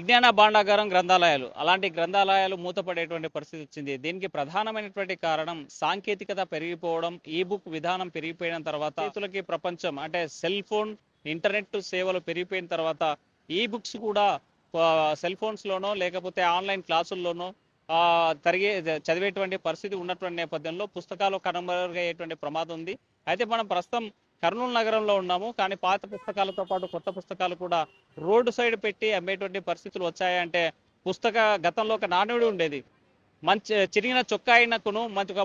విజ్ఞాన భాండాగారం గ్రంథాలయాలు అలాంటి గ్రంథాలయాలు మూతపడేటువంటి పరిస్థితి వచ్చింది. దీనికి ప్రధానమైనటువంటి కారణం సాంకేతికత పెరిగిపోవడం, ఈ బుక్ విధానం పెరిగిపోయిన తర్వాత చేతులకి ప్రపంచం అంటే సెల్ ఫోన్, ఇంటర్నెట్ సేవలు పెరిగిపోయిన తర్వాత ఈ బుక్స్ కూడా సెల్ ఫోన్స్ లోనో లేకపోతే ఆన్లైన్ క్లాసుల్లోనో తరిగే చదివేటువంటి పరిస్థితి ఉన్నటువంటి నేపథ్యంలో పుస్తకాలు కనుమరుగయ్యేటువంటి ప్రమాదం ఉంది. అయితే మనం ప్రస్తుతం కర్నూలు నగరంలో ఉన్నాము. కానీ పాత పుస్తకాలతో పాటు కొత్త పుస్తకాలు కూడా రోడ్డు సైడ్ పెట్టి అమ్మేటువంటి పరిస్థితులు వచ్చాయంటే గతంలో ఒక నానుడి ఉండేది, మంచి చిరిగిన చొక్కా అయినకును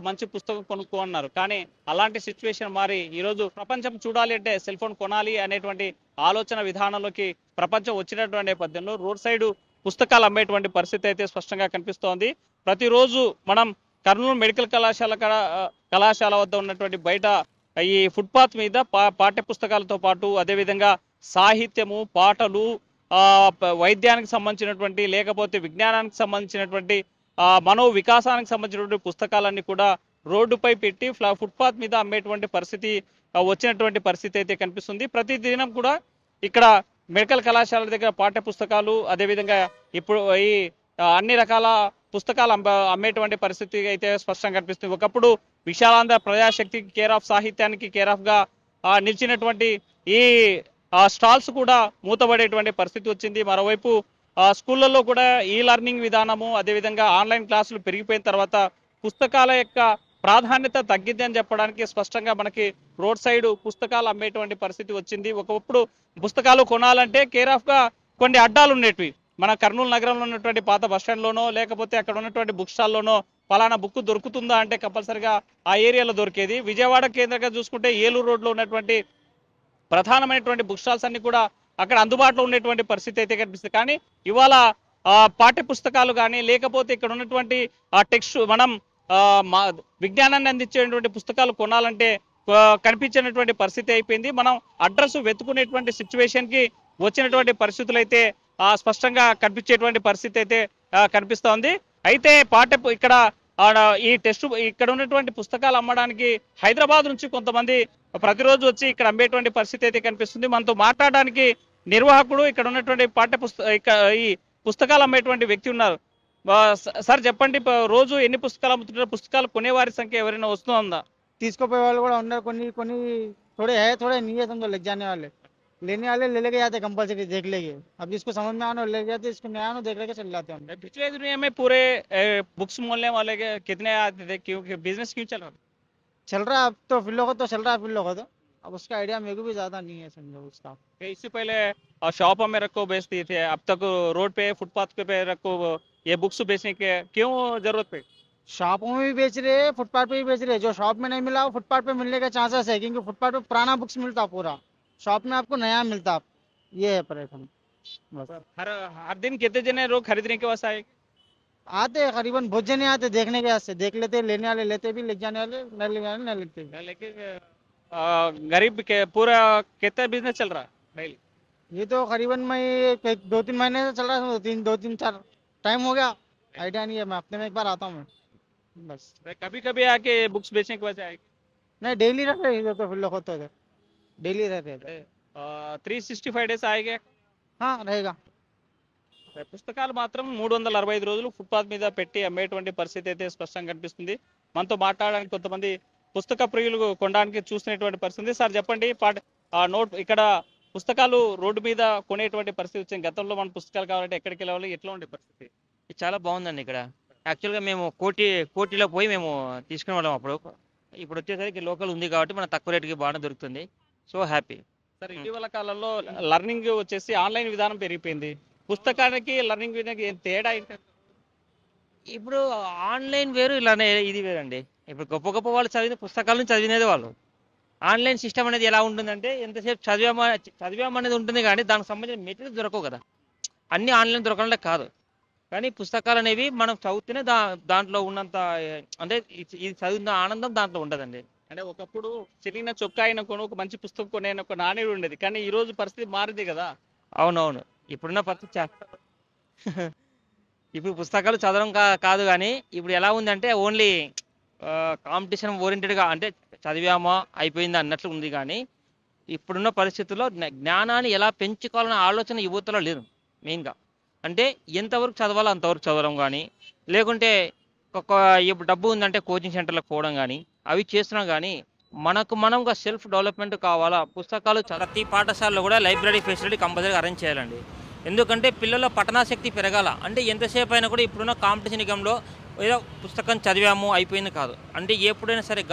మంచి పుస్తకం కొనుక్కో అన్నారు. కానీ అలాంటి సిచ్యువేషన్ మారి ఈరోజు ప్రపంచం చూడాలి అంటే సెల్ ఫోన్ కొనాలి అనేటువంటి ఆలోచన విధానంలోకి ప్రపంచం వచ్చినటువంటి నేపథ్యంలో రోడ్ సైడ్ పుస్తకాలు అమ్మేటువంటి పరిస్థితి అయితే స్పష్టంగా కనిపిస్తోంది. ప్రతిరోజు మనం కర్నూలు మెడికల్ కళాశాల వద్ద ఉన్నటువంటి బయట ఈ ఫుట్పాత్ మీద పాఠ్య పుస్తకాలతో పాటు అదేవిధంగా సాహిత్యము, పాటలు, వైద్యానికి సంబంధించినటువంటి లేకపోతే విజ్ఞానానికి సంబంధించినటువంటి మనో వికాసానికి సంబంధించినటువంటి పుస్తకాలన్నీ కూడా రోడ్డుపై పెట్టి ఫుట్పాత్ మీద అమ్మేటువంటి పరిస్థితి వచ్చినటువంటి పరిస్థితి అయితే కనిపిస్తుంది. ప్రతి దినం కూడా ఇక్కడ మెడికల్ కళాశాల దగ్గర పాఠ్య పుస్తకాలు అదేవిధంగా ఇప్పుడు ఈ అన్ని రకాల పుస్తకాలు అమ్మేటువంటి పరిస్థితి అయితే స్పష్టంగా కనిపిస్తుంది. ఒకప్పుడు విశాలాంధ్ర ప్రజాశక్తికి కేర్ ఆఫ్ సాహిత్యానికి కేర్ ఆఫ్ గా నిలిచినటువంటి ఈ స్టాల్స్ కూడా మూతపడేటువంటి పరిస్థితి వచ్చింది. మరోవైపు స్కూళ్ళల్లో కూడా ఈ లెర్నింగ్ విధానము అదేవిధంగా ఆన్లైన్ క్లాసులు పెరిగిపోయిన తర్వాత పుస్తకాల యొక్క ప్రాధాన్యత తగ్గింది అని చెప్పడానికి స్పష్టంగా మనకి రోడ్ సైడ్ పుస్తకాలు అమ్మేటువంటి పరిస్థితి వచ్చింది. ఒకప్పుడు పుస్తకాలు కొనాలంటే కేర్ ఆఫ్ గా కొన్ని అడ్డాలు ఉండేటివి. మన కర్నూలు నగరంలో ఉన్నటువంటి పాత బస్టాండ్లోనో లేకపోతే అక్కడ ఉన్నటువంటి బుక్ స్టాల్లోనో పలానా బుక్ దొరుకుతుందా అంటే కంపల్సరిగా ఆ ఏరియాలో దొరికేది. విజయవాడ కేంద్రంగా చూసుకుంటే ఏలూరు రోడ్లో ఉన్నటువంటి ప్రధానమైనటువంటి బుక్ స్టాల్స్ అన్ని కూడా అక్కడ అందుబాటులో ఉండేటువంటి పరిస్థితి అయితే కనిపిస్తుంది. కానీ ఇవాళ పాఠ్య పుస్తకాలు కానీ లేకపోతే ఇక్కడ ఉన్నటువంటి టెక్స్ట్ మనం విజ్ఞానాన్ని అందించేటువంటి పుస్తకాలు కొనాలంటే కనిపించినటువంటి పరిస్థితి అయిపోయింది. మనం అడ్రస్ వెతుకునేటువంటి సిచ్యువేషన్ కి వచ్చినటువంటి పరిస్థితులు అయితే స్పష్టంగా కనిపించేటువంటి పరిస్థితి అయితే కనిపిస్తోంది. అయితే ఇక్కడ ఈ ఇక్కడ ఉన్నటువంటి పుస్తకాలు అమ్మడానికి హైదరాబాద్ నుంచి కొంతమంది ప్రతిరోజు వచ్చి ఇక్కడ అమ్మేటువంటి పరిస్థితి అయితే కనిపిస్తుంది. మనతో మాట్లాడడానికి నిర్వాహకుడు ఇక్కడ ఉన్నటువంటి ఈ పుస్తకాలు అమ్మేటువంటి వ్యక్తి ఉన్నారు. సార్ చెప్పండి, రోజు ఎన్ని పుస్తకాలు అమ్ముతుంటారు? పుస్తకాలు కొనేవారి సంఖ్య ఎవరైనా వస్తుందా? తీసుకుపోయే వాళ్ళు కూడా ఉన్నారు. కొన్ని కొన్ని थोड़े है, थोड़े नहीं है, समझो लग जाने वाले। लेने वाले ले लेके जाते कंपल्सरी, देख लेंगे। अब जिसको समझ में आना ले जाते, इसको नहीं आना देख लेके चल जाते हैं। पिछले दुनिया में पूरे बुक्स मोलने वाले के कितने आते थे? क्योंकि बिजनेस क्यों चल रहा था? चल रहा है अब तो, फिर लोगों तो चल रहा है फिर लोगों तो। अब उसका आइडिया मेरे को भी ज्यादा नहीं है, समझो उसका। इससे पहले शॉप में रखो बेचती थे, अब तक रोड पे फुटपाथ पे रखो ये बुक्स बेचने के क्यों जरूरत पे? शॉपों में भी बेच रहे हैं, फुटपाथ पे भी बेच रहे हैं। जो शॉप में नहीं मिला वो फुटपाथ पे मिलने का चांसेस है, क्योंकि फुटपाथ पे पुराना बुक्स मिलता पूरा, शॉप में आपको नया मिलता। ये है परेशानी। हर दिन कितने जने लोग खरीदने के वास्ते आए? आते करीबन बहुत जने आते देखने के वास्ते, देख लेते, लेने वाले लेते भी, ले जाने वाले नहीं ले जाने नहीं लेते। लेकिन गरीब के पूरा कितना बिजनेस चल रहा है? ये तो करीबन मैं 2-3 महीने से चल रहा है, 2-3-4 टाइम हो गया, आइडिया नहीं है। मैं हफ्ते में एक बार आता हूँ मैं, बस। कभी कभी आके बुक्स बेचने के वजह आएगी? नहीं, डेली रहते हैं तो, फिर लोग होते हैं डेली रहते हैं। 365 డేస్ ఆగే रहेगा। పుస్తకాలు మాత్రం 365 రోజులు ఫుట్పాత్ మీద పెట్టి అమ్మేటువంటి పరిస్థితి అయితే స్పష్టంగా కనిపిస్తుంది. మనతో మాట్లాడడానికి కొంతమంది పుస్తక ప్రియులు కొనడానికి చూస్తున్నటువంటి పరిస్థితి. సార్ చెప్పండి, నోట్ ఇక్కడ పుస్తకాలు రోడ్డు మీద కొనేటువంటి పరిస్థితి వచ్చింది. గతంలో మన పుస్తకాలు కావాలంటే ఎక్కడికి వెళ్ళాలి, ఎట్లా ఉండే పరిస్థితి? చాలా బాగుందండి ఇక్కడ. యాక్చువల్గా మేము కోటిలో పోయి మేము తీసుకునే వాళ్ళం అప్పుడు. ఇప్పుడు వచ్చేసరికి లోకల్ ఉంది కాబట్టి మన తక్కువ రేటుకి బాగా దొరుకుతుంది. So happy. సార్, ఇటీవల కాలంలో లెర్నింగ్ వచ్చేసి ఆన్లైన్ విధానం పెరిగిపోయింది. పుస్తకానికి లెర్నింగ్ విధానం తేడా ఏంటి? ఇప్పుడు ఆన్లైన్ వేరు, ఇలానే ఇది వేరండి. ఇప్పుడు గొప్ప గొప్ప వాళ్ళు పుస్తకాలను చదివినది వాళ్ళు. ఆన్లైన్ సిస్టమ్ అనేది ఎలా ఉంటుందంటే ఎంతసేపు చదివామనేది ఉంటుంది, కానీ దానికి సంబంధించిన మెటీరియల్ దొరకవు కదా. అన్ని ఆన్లైన్ దొరకడం కాదు, కానీ పుస్తకాలు అనేవి మనం చదివితేనే దాంట్లో ఉన్నంత, అంటే ఇది చదివిన ఆనందం దాంట్లో ఉండదండి. అంటే ఒకప్పుడు చిరిగిన చొక్కా అయిన ఒక మంచి పుస్తకం కొనే ఒక నాణ్యత ఉండేది, కానీ ఈ రోజు పరిస్థితి మారింది కదా. అవునవును, ఇప్పుడున్న పరిస్థితి ఇప్పుడు పుస్తకాలు చదవడం కాదు, కానీ ఇప్పుడు ఎలా ఉందంటే ఓన్లీ కాంపిటీషన్ ఓరియంటెడ్గా, అంటే చదివామా అయిపోయింది అన్నట్లు ఉంది. కానీ ఇప్పుడున్న పరిస్థితుల్లో జ్ఞానాన్ని ఎలా పెంచుకోవాలనే ఆలోచన యువతలో లేదు మెయిన్గా. అంటే ఎంతవరకు చదవాలో అంతవరకు చదవడం కానీ, లేకుంటే ఒక ఇప్పుడు డబ్బు ఉందంటే కోచింగ్ సెంటర్లకు పోవడం కానీ అవి చేస్తున్నాం కానీ మనకు మనంగా సెల్ఫ్ డెవలప్మెంట్ కావాలా పుస్తకాలు ప్రతి పాఠశాలలో కూడా లైబ్రరీ ఫెసిలిటీ కంపల్సరీగా అరేంజ్ చేయాలండి. ఎందుకంటే పిల్లల పఠనాశక్తి పెరగాల. అంటే ఎంతసేపు అయినా కూడా ఇప్పుడున్న కాంపిటీషన్ యుగంలో ఏదో పుస్తకం చదివాము అయిపోయింది కాదు. అంటే ఎప్పుడైనా సరే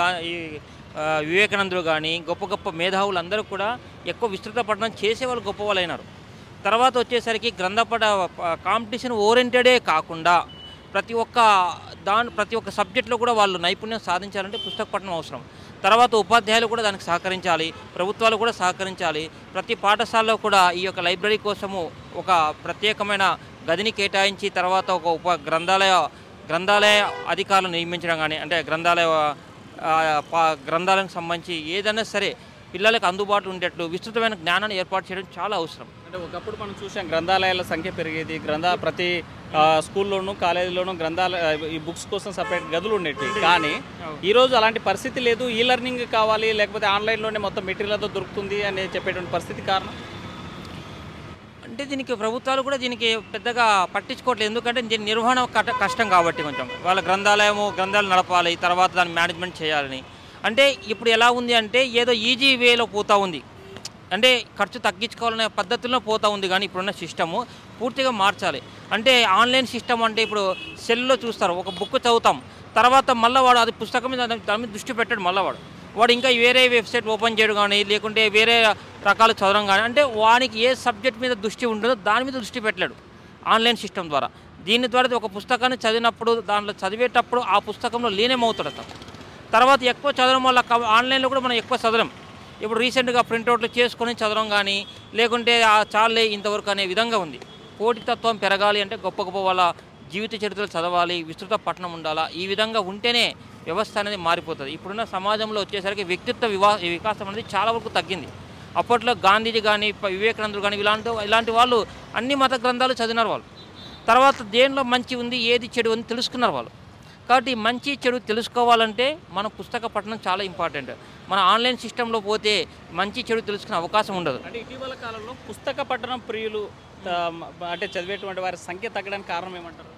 వివేకానందులు కానీ గొప్ప గొప్ప మేధావులు అందరూ కూడా ఎక్కువ విస్తృత పఠనం చేసేవాళ్ళు గొప్ప వాళ్ళు అయినారు. తర్వాత వచ్చేసరికి గ్రంథపట కాంపిటీషన్ ఓరియంటెడే కాకుండా ప్రతి ఒక్క సబ్జెక్టులో కూడా వాళ్ళు నైపుణ్యం సాధించాలంటే పుస్తక పఠనం అవసరం. తర్వాత ఉపాధ్యాయులు కూడా దానికి సహకరించాలి, ప్రభుత్వాలు కూడా సహకరించాలి. ప్రతి పాఠశాలలో కూడా ఈ యొక్క లైబ్రరీ కోసము ఒక ప్రత్యేకమైన గదిని కేటాయించి తర్వాత ఒక గ్రంథాలయ అధికారులను నియమించడం కానీ, అంటే గ్రంథాలకు సంబంధించి ఏదైనా సరే పిల్లలకు అందుబాటులో ఉండేట్లు విస్తృతమైన జ్ఞానాన్ని ఏర్పాటు చేయడం చాలా అవసరం. అంటే ఒకప్పుడు మనం చూసాం గ్రంథాలయాల సంఖ్య పెరిగేది, ప్రతి స్కూల్లోనూ కాలేజీలోనూ ఈ బుక్స్ కోసం సపరేట్ గదులు ఉండేవి. కానీ ఈరోజు అలాంటి పరిస్థితి లేదు. ఈ లెర్నింగ్ కావాలి, లేకపోతే ఆన్లైన్లోనే మొత్తం మెటీరియల్తో దొరుకుతుంది అని చెప్పేటువంటి పరిస్థితి కారణం అంటే దీనికి ప్రభుత్వాలు కూడా దీనికి పెద్దగా పట్టించుకోవట్లేదు. ఎందుకంటే దీని నిర్వహణ కష్టం కాబట్టి కొంచెం వాళ్ళ గ్రంథాలు నడపాలి, తర్వాత దాన్ని మేనేజ్మెంట్ చేయాలని. అంటే ఇప్పుడు ఎలా ఉంది అంటే ఏదో ఈజీ వేలో పోతూ ఉంది, అంటే ఖర్చు తగ్గించుకోవాలనే పద్ధతుల్లో పోతూ ఉంది. కానీ ఇప్పుడున్న సిస్టము పూర్తిగా మార్చాలి. అంటే ఆన్లైన్ సిస్టమ్ అంటే ఇప్పుడు సెల్లో చూస్తారు, ఒక బుక్ చదువుతాం, తర్వాత మళ్ళీ వాడు అది పుస్తకం మీద దాని మీద దృష్టి పెట్టాడు, మళ్ళీ వాడు ఇంకా వేరే వెబ్సైట్ ఓపెన్ చేయడం కానీ లేకుంటే వేరే రకాలు చదవడం కానీ, అంటే వానికి ఏ సబ్జెక్ట్ మీద దృష్టి ఉంటుందో దాని మీద దృష్టి పెట్టలేడు ఆన్లైన్ సిస్టమ్ ద్వారా. దీని ద్వారా ఒక పుస్తకాన్ని చదివినప్పుడు దాంట్లో చదివేటప్పుడు ఆ పుస్తకంలో లీనమవుతాడు అతను. తర్వాత ఎక్కువ చదవడం వల్ల ఆన్లైన్లో కూడా మనం ఎక్కువ చదవడం. ఇప్పుడు రీసెంట్గా ప్రింట్అవుట్లు చేసుకొని చదవడం కానీ లేకుంటే చాలే ఇంతవరకు అనే విధంగా ఉంది. పోటీతత్వం పెరగాలి అంటే గొప్ప గొప్ప వాళ్ళ జీవిత చరిత్రలు చదవాలి, విస్తృత పఠనం ఉండాలా. ఈ విధంగా ఉంటేనే వ్యవస్థ అనేది మారిపోతుంది. ఇప్పుడున్న సమాజంలో వచ్చేసరికి వ్యక్తిత్వ వికాసం అనేది చాలా వరకు తగ్గింది. అప్పట్లో గాంధీజీ కానీ వివేకానందులు కానీ ఇలాంటి వాళ్ళు అన్ని మత గ్రంథాలు చదివినారు వాళ్ళు. తర్వాత దేనిలో మంచి ఉంది ఏది చెడు ఉంది తెలుసుకున్నారు వాళ్ళు. కాబట్టి మంచి చెడు తెలుసుకోవాలంటే మన పుస్తక పఠనం చాలా ఇంపార్టెంట్. మన ఆన్లైన్ సిస్టంలో పోతే మంచి చెడు తెలుసుకునే అవకాశం ఉండదు. అంటే ఇటీవల కాలంలో పుస్తక పఠనం ప్రియులు అంటే చదివేటువంటి వారి సంఖ్య తగ్గడానికి కారణం ఏమంటారు?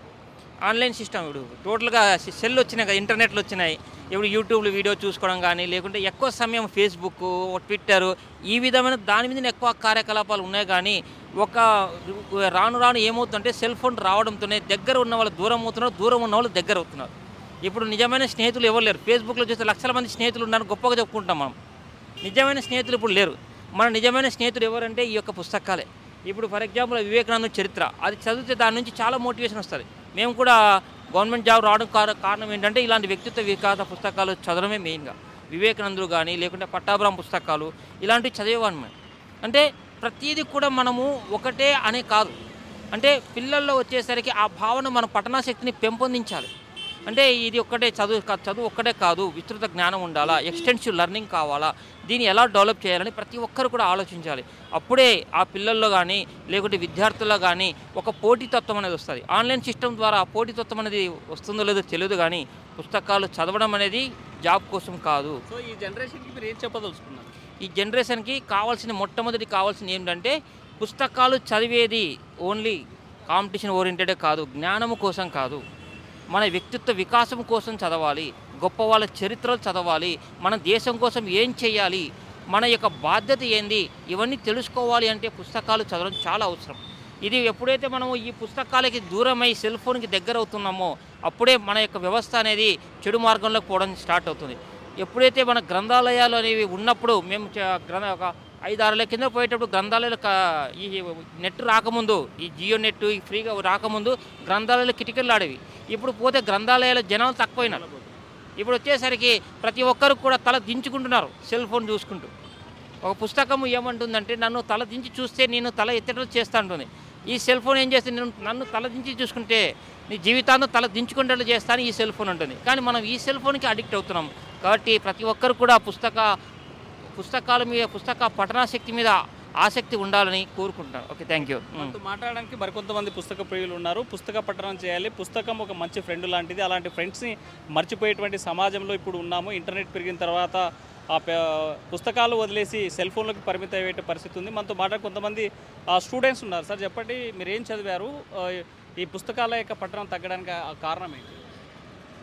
ఆన్లైన్ సిస్టమ్ ఇప్పుడు టోటల్గా సెల్ వచ్చినాయి కదా, ఇంటర్నెట్లు వచ్చినాయి. ఇప్పుడు యూట్యూబ్లో వీడియో చూసుకోవడం కానీ లేకుంటే ఎక్కువ సమయం ఫేస్బుక్, ట్విట్టర్ ఈ విధమైన దాని మీద ఎక్కువ కార్యకలాపాలు ఉన్నాయి. కానీ రాను ఏమవుతుందంటే సెల్ ఫోన్ రావడంతోనే దగ్గర ఉన్న వాళ్ళు దూరం అవుతున్నారు, దూరం ఉన్న వాళ్ళు దగ్గర అవుతున్నారు. ఇప్పుడు నిజమైన స్నేహితులు ఎవరు లేరు. ఫేస్బుక్లో చూస్తే లక్షల మంది స్నేహితులు ఉన్నారు, గొప్పగా చెప్పుకుంటాం మనం. నిజమైన స్నేహితులు ఇప్పుడు లేరు. మన నిజమైన స్నేహితులు ఎవరంటే ఈ యొక్క పుస్తకాలే. ఇప్పుడు ఫర్ ఎగ్జాంపుల్ వివేకానంద చరిత్ర అది చదివితే దాని నుంచి చాలా మోటివేషన్ వస్తుంది. మేము కూడా గవర్నమెంట్ జాబ్ రావడం కారణం ఏంటంటే ఇలాంటి వ్యక్తిత్వ వికాస పుస్తకాలు చదవడమే మెయిన్గా. వివేకానందులు కానీ లేకుంటే పట్టాభిరామ పుస్తకాలు ఇలాంటివి చదివేవాళ్ళం మేము. అంటే ప్రతిదీ కూడా మనము ఒకటే అనే కాదు, అంటే పిల్లల్లో వచ్చేసరికి ఆ భావన మన పఠనాశక్తిని పెంపొందించాలి. అంటే ఇది ఒక్కటే చదువు ఒక్కటే కాదు, విస్తృత జ్ఞానం ఉండాలా, ఎక్స్టెన్సివ్ లెర్నింగ్ కావాలా, దీన్ని ఎలా డెవలప్ చేయాలని ప్రతి ఒక్కరు కూడా ఆలోచించాలి. అప్పుడే ఆ పిల్లల్లో కానీ లేకుంటే విద్యార్థుల్లో కానీ ఒక పోటీతత్వం అనేది వస్తుంది. ఆన్లైన్ సిస్టమ్ ద్వారా పోటీతత్వం అనేది వస్తుందో లేదో తెలియదు, కానీ పుస్తకాలు చదవడం అనేది జాబ్ కోసం కాదు. సో ఈ జనరేషన్కి మీరు ఏం చెప్పదలుచుకున్నారు? ఈ జనరేషన్కి మొట్టమొదటి కావాల్సింది ఏంటంటే పుస్తకాలు చదివేది ఓన్లీ కాంపిటీషన్ ఓరియంటెడే కాదు, జ్ఞానము కోసం కాదు, మన వ్యక్తిత్వ వికాసం కోసం చదవాలి, గొప్ప వాళ్ళ చరిత్రలు చదవాలి, మన దేశం కోసం ఏం చేయాలి, మన యొక్క బాధ్యత ఏంది, ఇవన్నీ తెలుసుకోవాలి అంటే పుస్తకాలు చదవడం చాలా అవసరం. ఇది ఎప్పుడైతే మనము ఈ పుస్తకాలకి దూరమై సెల్ ఫోన్కి దగ్గర అవుతున్నామో అప్పుడే మన యొక్క వ్యవస్థ అనేది చెడు మార్గంలోకి పోవడం స్టార్ట్ అవుతుంది. ఎప్పుడైతే మన గ్రంథాలయాలు అనేవి ఉన్నప్పుడు మేము ఒక 5-6 ఏళ్ల కింద పోయేటప్పుడు గ్రంథాలయాలు ఈ నెట్ రాకముందు, ఈ జియో నెట్ ఈ ఫ్రీగా రాకముందు గ్రంథాలయాలు కిటికీలు ఆడేవి. ఇప్పుడు పోతే గ్రంథాలయాల జనాలు తక్కువైనారు. ఇప్పుడు వచ్చేసరికి ప్రతి ఒక్కరు కూడా తల దించుకుంటున్నారు సెల్ ఫోన్ చూసుకుంటూ. ఒక పుస్తకం ఏమంటుందంటే నన్ను తల దించి చూస్తే నేను తల ఎత్తేటట్టు చేస్తా ఉంటుంది. ఈ సెల్ ఫోన్ ఏం చేస్తే నన్ను తల దించి చూసుకుంటే నీ జీవితాన్ని తల దించుకునేట్లు చేస్తాను ఈ సెల్ ఫోన్ ఉంటుంది. కానీ మనం ఈ సెల్ ఫోన్కి అడిక్ట్ అవుతున్నాం. కాబట్టి ప్రతి ఒక్కరు కూడా పుస్తకాల మీద పుస్తక పఠనాశక్తి మీద ఆసక్తి ఉండాలని కోరుకుంటున్నాను. Okay, thank you. మాట్లాడడానికి మరికొంతమంది పుస్తక ప్రియులు ఉన్నారు. పుస్తక పఠనం చేయాలి, పుస్తకం ఒక మంచి ఫ్రెండ్ లాంటిది. అలాంటి ఫ్రెండ్స్ని మర్చిపోయేటువంటి సమాజంలో ఇప్పుడు ఉన్నాము. ఇంటర్నెట్ పెరిగిన తర్వాత పుస్తకాలు వదిలేసి సెల్ ఫోన్లకు పరిమితం అయ్యే పరిస్థితి ఉంది. మనతో మాట్లాడే కొంతమంది స్టూడెంట్స్ ఉన్నారు. సార్ చెప్పండి, మీరు ఏం చదివారు? ఈ పుస్తకాల యొక్క పఠనం తగ్గడానికి కారణం ఏంటి?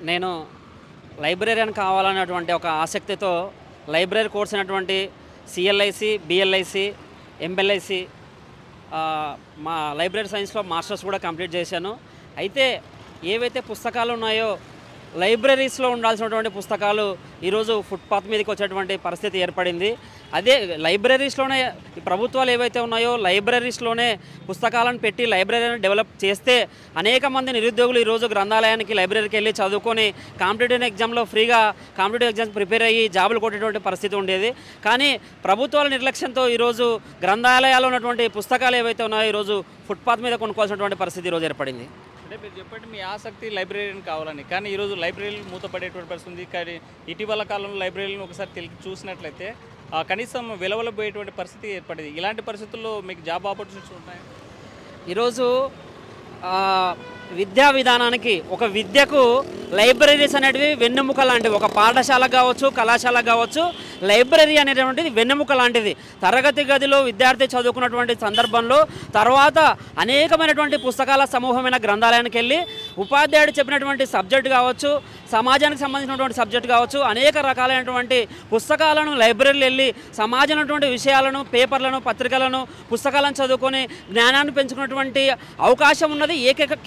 నేను లైబ్రరీయన్ కావాలన్నటువంటి ఒక ఆసక్తితో లైబ్రరీ కోర్స్ అయినటువంటి సిఎల్ఐసి, బిఎల్ఐసి, ఎంఎల్ఐసి, మా లైబ్రరీ సైన్స్లో మాస్టర్స్ కూడా కంప్లీట్ చేశాను. అయితే ఏవైతే పుస్తకాలు ఉన్నాయో లైబ్రరీస్లో ఉండాల్సినటువంటి పుస్తకాలు ఈరోజు ఫుట్పాత్ మీదకి వచ్చేటువంటి పరిస్థితి ఏర్పడింది. అదే లైబ్రరీస్లోనే ప్రభుత్వాలు ఏవైతే ఉన్నాయో లైబ్రరీస్లోనే పుస్తకాలను పెట్టి లైబ్రరీని డెవలప్ చేస్తే అనేక మంది నిరుద్యోగులు ఈరోజు గ్రంథాలయానికి లైబ్రరీకి వెళ్ళి చదువుకొని కాంపిటేటివ్ ఎగ్జామ్లో ఫ్రీగా కాంపిటేటివ్ ఎగ్జామ్స్ ప్రిపేర్ అయ్యి జాబులు కొట్టేటువంటి పరిస్థితి ఉండేది. కానీ ప్రభుత్వాల నిర్లక్ష్యంతో ఈరోజు గ్రంథాలయాల్లో ఉన్నటువంటి పుస్తకాలు ఏవైతే ఉన్నాయో ఈరోజు ఫుట్పాత్ మీద కొనుక్కోవాల్సినటువంటి పరిస్థితి ఈరోజు ఏర్పడింది. అంటే మీరు చెప్పండి, మీ ఆసక్తి లైబ్రరీని కావాలని, కానీ ఈరోజు లైబ్రరీలు మూతపడేటువంటి పరిస్థితి ఉంది. కానీ ఇటీవల కాలంలో లైబ్రరీలను ఒకసారి చూసినట్లయితే కనీసం వెలవలబోయేటువంటి పరిస్థితి ఏర్పడింది. ఇలాంటి పరిస్థితుల్లో మీకు జాబ్ ఆపర్చునిటీస్ ఉన్నాయి? ఈరోజు విద్యా విధానానికి ఒక విద్యకు లైబ్రరీస్ అనేటివి వెన్నెముక లాంటివి. ఒక పాఠశాల కావచ్చు, కళాశాల కావచ్చు, లైబ్రరీ అనేటువంటిది వెన్నెముక లాంటిది. తరగతి గదిలో విద్యార్థి చదువుకున్నటువంటి సందర్భంలో తర్వాత అనేకమైనటువంటి పుస్తకాల సమూహమైన గ్రంథాలయానికి వెళ్ళి ఉపాధ్యాయుడు చెప్పినటువంటి సబ్జెక్టు కావచ్చు, సమాజానికి సంబంధించినటువంటి సబ్జెక్టు కావచ్చు, అనేక రకాలైనటువంటి పుస్తకాలను లైబ్రరీలు వెళ్ళి సమాజంలోటువంటి విషయాలను, పేపర్లను, పత్రికలను, పుస్తకాలను చదువుకొని జ్ఞానాన్ని పెంచుకున్నటువంటి అవకాశం ఉన్నది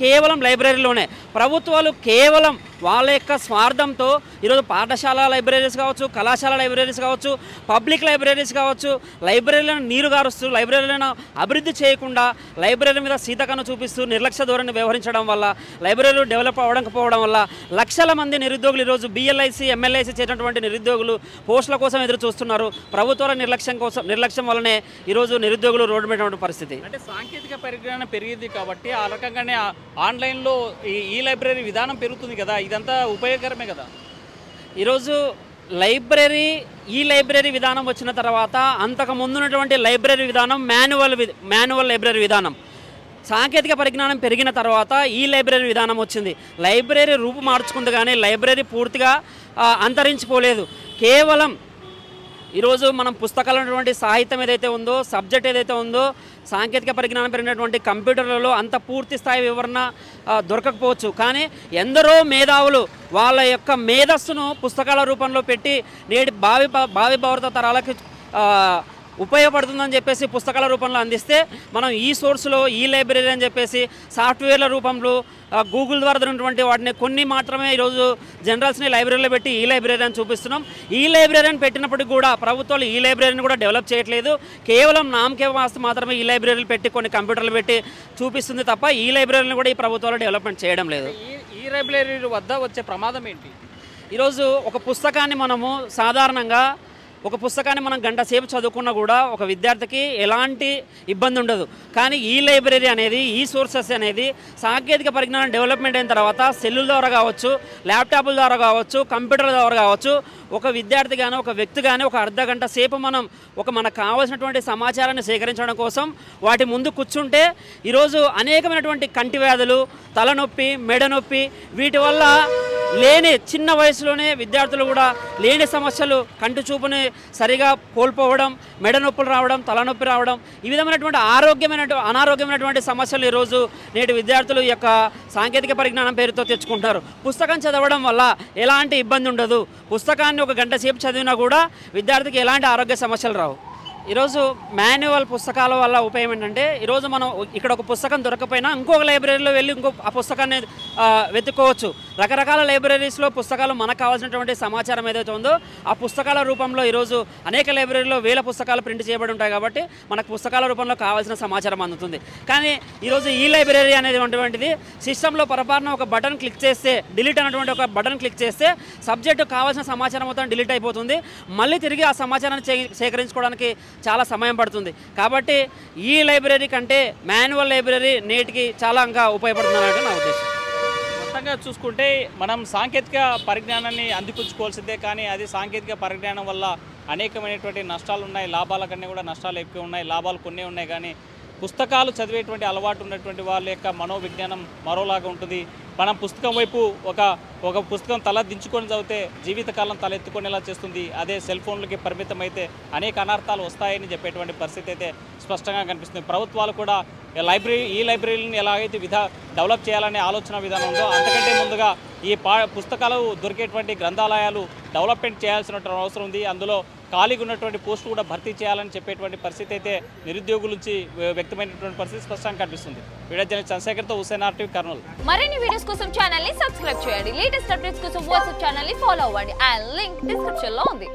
కేవలం లైబ్రరీలోనే. ప్రభుత్వాలు కేవలం వాళ్ళ యొక్క స్వార్థంతో ఈరోజు పాఠశాల లైబ్రరీస్ కావచ్చు, కళాశాల లైబ్రరీస్ కావచ్చు, పబ్లిక్ లైబ్రరీస్ కావచ్చు, లైబ్రరీలను నీరు గారుస్తూ లైబ్రరీలను అభివృద్ధి చేయకుండా లైబ్రరీ మీద సీతకను చూపిస్తూ నిర్లక్ష్య ధోరణి వ్యవహరించడం వల్ల లైబ్రరీలు డెవలప్ అవ్వకపోవడం వల్ల లక్షల మంది నిరుద్యోగులు ఈరోజు బిఎల్ఐసి, ఎంఎల్ఐసి చేసినటువంటి నిరుద్యోగులు పోస్టుల కోసం ఎదురు చూస్తున్నారు. ప్రభుత్వాల నిర్లక్ష్యం వల్లనే ఈరోజు నిరుద్యోగులు రోడ్డు మీద పరిస్థితి. అంటే సాంకేతిక పరిజ్ఞానం పెరిగింది కాబట్టి ఆ రకంగానే ఆన్లైన్లో ఈ లైబ్రరీ విధానం పెరుగుతుంది కదా, ఇదంతా ఉపయోగకరమే కదా. ఈరోజు ఈ లైబ్రరీ విధానం వచ్చిన తర్వాత అంతకు ముందున్నటువంటి లైబ్రరీ విధానం మాన్యువల్ లైబ్రరీ విధానం. సాంకేతిక పరిజ్ఞానం పెరిగిన తర్వాత ఈ లైబ్రరీ విధానం వచ్చింది. లైబ్రరీ రూపు మార్చుకుంది కానీ లైబ్రరీ పూర్తిగా అంతరించిపోలేదు. కేవలం ఈరోజు మనం పుస్తకాలు ఉన్నటువంటి సాహిత్యం ఏదైతే ఉందో, సబ్జెక్ట్ ఏదైతే ఉందో, సాంకేతిక పరిజ్ఞానం పెరిగినటువంటి కంప్యూటర్లలో అంత పూర్తి స్థాయి వివరణ దొరకకపోవచ్చు. కానీ ఎందరో మేధావులు వాళ్ళ యొక్క మేధస్సును పుస్తకాల రూపంలో పెట్టి నేటి భావి భారత తరాలకు ఉపయోగపడుతుందని చెప్పేసి పుస్తకాల రూపంలో అందిస్తే మనం ఈ సోర్స్లో ఈ లైబ్రరీ అని చెప్పేసి సాఫ్ట్వేర్ల రూపంలో గూగుల్ ద్వారా దొరికినటువంటి వాటిని కొన్ని మాత్రమే ఈరోజు జనరల్స్ని లైబ్రరీలో పెట్టి ఈ లైబ్రరీ అని చూపిస్తున్నాం. ఈ లైబ్రరీని పెట్టినప్పటికీ కూడా ప్రభుత్వాలు ఈ లైబ్రరీని కూడా డెవలప్ చేయట్లేదు. కేవలం నామకే వాస్తు మాత్రమే ఈ లైబ్రరీలు పెట్టి కొన్ని కంప్యూటర్లు పెట్టి చూపిస్తుంది తప్ప ఈ లైబ్రరీని కూడా ఈ ప్రభుత్వాలు డెవలప్మెంట్ చేయడం లేదు. ఈ లైబ్రరీ వద్ద వచ్చే ప్రమాదం ఏంటి? ఈరోజు ఒక పుస్తకాన్ని మనము సాధారణంగా మనం గంట సేపు చదువుకున్నా కూడా ఒక విద్యార్థికి ఎలాంటి ఇబ్బంది ఉండదు. కానీ ఈ లైబ్రరీ అనేది, ఈ సోర్సెస్ అనేది సాంకేతిక పరిజ్ఞానం డెవలప్మెంట్ అయిన తర్వాత సెల్లుల ద్వారా కావచ్చు, ల్యాప్టాప్ల ద్వారా కావచ్చు, కంప్యూటర్ల ద్వారా కావచ్చు, ఒక విద్యార్థి కానీ ఒక వ్యక్తి కానీ ఒక అర్ధ గంట సేపు మనకు కావాల్సినటువంటి సమాచారాన్ని సేకరించడం కోసం వాటి ముందు కూర్చుంటే ఈరోజు అనేకమైనటువంటి కంటి వ్యాధులు, తలనొప్పి, మెడ నొప్పి, వీటి వల్ల లేని చిన్న వయసులోనే విద్యార్థులు కూడా లేని సమస్యలు, కంటి చూపుని సరిగా కోల్పోవడం, మెడ నొప్పులు రావడం, తలనొప్పి రావడం, ఈ విధమైనటువంటి అనారోగ్యమైనటువంటి సమస్యలు ఈరోజు నేటి విద్యార్థులు ఈ యొక్క సాంకేతిక పరిజ్ఞానం పేరుతో తెచ్చుకుంటారు. పుస్తకం చదవడం వల్ల ఎలాంటి ఇబ్బంది ఉండదు. పుస్తకాన్ని ఒక గంట సేపు చదివినా కూడా విద్యార్థికి ఎలాంటి ఆరోగ్య సమస్యలు రావు. ఈరోజు మాన్యువల్ పుస్తకాల వల్ల ఉపయోగం ఏంటంటే ఈరోజు మనం ఇక్కడ ఒక పుస్తకం దొరకపోయినా ఇంకొక లైబ్రరీలో వెళ్ళి ఆ పుస్తకాన్ని వెతుక్కోవచ్చు. రకరకాల లైబ్రరీస్లో పుస్తకాలు మనకు కావాల్సినటువంటి సమాచారం ఏదైతే ఉందో ఆ పుస్తకాల రూపంలో ఈరోజు అనేక లైబ్రరీలో వేల పుస్తకాలు ప్రింట్ చేయబడి ఉంటాయి కాబట్టి మనకు పుస్తకాల రూపంలో కావాల్సిన సమాచారం అందుతుంది. కానీ ఈరోజు ఈ లైబ్రరీ అనేటువంటిది సిస్టంలో పొరపాటున ఒక బటన్ క్లిక్ చేస్తే, డిలీట్ అనేటువంటి ఒక బటన్ క్లిక్ చేస్తే సబ్జెక్టు కావాల్సిన సమాచారం మొత్తం డిలీట్ అయిపోతుంది. మళ్ళీ తిరిగి ఆ సమాచారాన్ని సేకరించుకోవడానికి చాలా సమయం పడుతుంది. కాబట్టి ఈ లైబ్రరీ కంటే మాన్యువల్ లైబ్రరీ నేటికి చాలా ఇంకా ఉపయోగపడుతుందన్నట్టు నా ఉద్దేశం. మొత్తంగా చూసుకుంటే మనం సాంకేతిక పరిజ్ఞానాన్ని అందిపుచ్చుకోవాల్సిందే, కానీ అది సాంకేతిక పరిజ్ఞానం వల్ల అనేకమైనటువంటి నష్టాలు ఉన్నాయి. లాభాల కన్నా కూడా నష్టాలు ఎక్కువ ఉన్నాయి. లాభాలు కొన్నే ఉన్నాయి, కానీ పుస్తకాలు చదివేటువంటి అలవాటు ఉన్నటువంటి వాళ్ళ యొక్క మనోవిజ్ఞానం మరోలాగా ఉంటుంది. మనం పుస్తకం వైపు ఒక పుస్తకం తల దించుకొని చదివితే జీవితకాలం తలెత్తుకునేలా చేస్తుంది. అదే సెల్ ఫోన్లకి పరిమితం అయితే అనేక అనర్థాలు వస్తాయని చెప్పేటువంటి పరిస్థితి అయితే స్పష్టంగా కనిపిస్తుంది. ప్రభుత్వాలు కూడా ఈ లైబ్రరీలను ఎలా అయితే డెవలప్ చేయాలనే ఆలోచన విధానం ఉందో అంతకంటే ముందుగా ఈ పుస్తకాలు దొరికేటువంటి గ్రంథాలయాలు డెవలప్మెంట్ చేయాల్సినటువంటి అవసరం ఉంది. అందులో ఖాళీగా ఉన్నటువంటి పోస్టులు కూడా భర్తీ చేయాలని చెప్పేటువంటి పరిస్థితి అయితే నిరుద్యోగుల నుంచి వ్యక్తమైనటువంటి పరిస్థితి స్పష్టంగా కనిపిస్తుంది. వీడియో జర్నలిస్ట్ చంద్రశేఖర్తో హుసేన్ RTV కర్నూలు. మరిన్ని వీడియోస్ కోసం ఛానల్ ని సబ్స్క్రైబ్ చేయండి. లేటెస్ట్ అప్డేట్స్ కోసం వాట్సాప్ ఛానల్ ని ఫాలో అవ్వండి. ఆ లింక్ డిస్క్రిప్షన్ లో ఉంది.